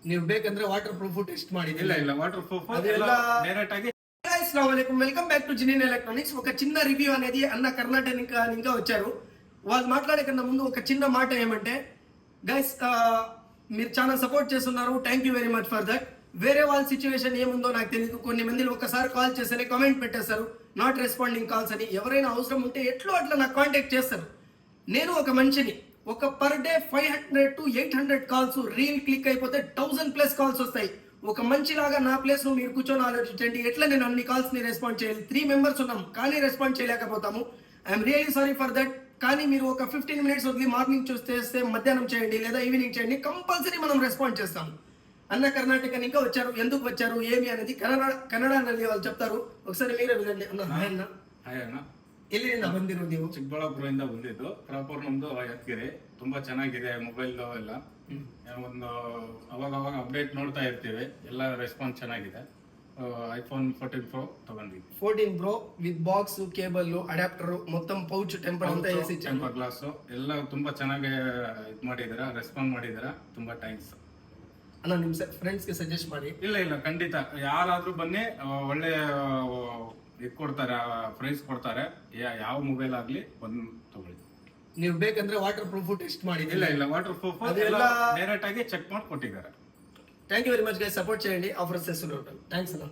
ನೀವು ಬೇಕಂದ್ರೆ water proof test ಮಾಡಿದ್ರಿ. ಇಲ್ಲ వాటర్ ప్రూఫ్ ಅದೆಲ್ಲ డైరెక్ట్ ఆగి. గైస్ అస్సలాము అలైకుం, వెల్కమ్ బ్యాక్ టు జినిన్ ఎలక్ట్రానిక్స్. ఒక చిన్న రివ్యూ అనేది అన్న కర్ణాటక ఇంకా వచ్చారు. వాళ్ళు మాట్లాడే కన్నా ముందు ఒక చిన్న మాట ఏమంటే గైస్, మీరు చాలా సపోర్ట్ చేస్తున్నారు, thank you very much for that. వేరే వాళ్ళ సిచ్యువేషన్ ఏముందో నాకు తెలియదు. కొన్ని మందిని ఒకసారి కాల్ చేస్తేనే కామెంట్ పెట్టేస్తారు నాట్ రెస్పాండింగ్ కాల్స్ అని. ఎవరైనా అవసరం ఉంటే ఎట్లో అట్లా నాకు కాంటాక్ట్ చేస్తారు. నేను ఒక మనిషిని, ఒక per day 500 to 800 calls reel click అయిపోతే 1000+ కాల్స్ వస్తాయి. ఒక మంచిలాగా నా ప్లేస్ లో మీరు కూర్చొని ఆలోచించండి, ఎట్లా నేను అన్ని కాల్స్ ని రెస్పాండ్ చేయాలి. 3 మెంబర్స్ ఉన్నాం కానీ రెస్పాండ్ చేయలేకపోతాము. I'm really sorry for that. కానీ మీరు ఒక 15 minutes వదిలి మార్నింగ్ చూస్తే మధ్యాహ్నం చేయండి లేదా ఈవినింగ్ చేయండి, కంపల్సరీ మనం రెస్పాండ్ చేస్తాము. అన్న కర్ణాటక ఇంకా వచ్చారు, ఎందుకు వచ్చారు ఏమి అనేది ಕನ್ನಡನಲ್ಲಿ వాళ్ళు చెప్తారు. ఒకసారి మీరే ವಿಧಂಡಿ. ಅಣ್ಣ ಹಾಯ್ ಅಣ್ಣ, ಎಲ್ಲಿಂದ ಬಂದಿರೋ ನೀವು? ಚಿಕ್ಕಬಳ್ಳಾಪುರದಿಂದ ಬಂದಿದ್ದು. ಪ್ರಾಪರ್ ನಮ್ದು ಯಾದಗಿರಿ. ತುಂಬಾ ಚೆನ್ನಾಗಿದೆ ಮೊಬೈಲ್ ಎಲ್ಲ. ಒಂದು ಅವಾಗ ಅಪ್ಡೇಟ್ ನೋಡ್ತಾ ಇರ್ತೀವಿ, ಎಲ್ಲ ರೆಸ್ಪಾನ್ಸ್ ಚೆನ್ನಾಗಿದೆ. ಐಫೋನ್ 14 Pro ತಗೊಂಡಿದ್ವಿ. 14 Pro with box, cable, adapter, ಮೊತ್ತಂ ಪೌಚ್, ಟೆಂಪರ್ ಅಂತ ಎಸಿ ಟೆಂಪರ್ ಗ್ಲಾಸ್ ಎಲ್ಲ ತುಂಬಾ ಚೆನ್ನಾಗಿ ಇದು ಮಾಡಿದ್ದೀರಾ, ರೆಸ್ಪಾಂಡ್ ಮಾಡಿದ್ದೀರಾ. ತುಂಬಾ ಥ್ಯಾಂಕ್ಸ್ ಅಣ್ಣ. ನಿಮ್ ಫ್ರೆಂಡ್ಸ್ಗೆ ಸಜೆಸ್ಟ್ ಮಾಡಿ. ಇಲ್ಲ ಖಂಡಿತ ಯಾರಾದ್ರೂ ಬನ್ನಿ, ಒಳ್ಳೆ ಇದು ಕೊಡ್ತಾರೆ, ಪ್ರೈಸ್ ಕೊಡ್ತಾರೆ. ಯಾವ ಮೊಬೈಲ್ ಆಗ್ಲಿ ಬಂದು ತಗೊಳ್ಳಿ. ನೀವು ಬೇಕಂದ್ರೆ ವಾಟರ್ ಪ್ರೂಫ್ ಟೆಸ್ಟ್ ಮಾಡಿದ್ರಿ. ಇಲ್ಲ ವಾಟರ್ ಪ್ರೂಫ್ ಅದೆಲ್ಲ ಡೈರೆಕ್ಟ್ ಆಗಿ ಚೆಕ್ ಮಾಡಿ ಕೊಟ್ಟಿದ್ದಾರೆ. Thank you very much guys, support చేయండి. ఆఫర్స్ చేస్తున్నారు. థ్యాంక్స్ అన్న.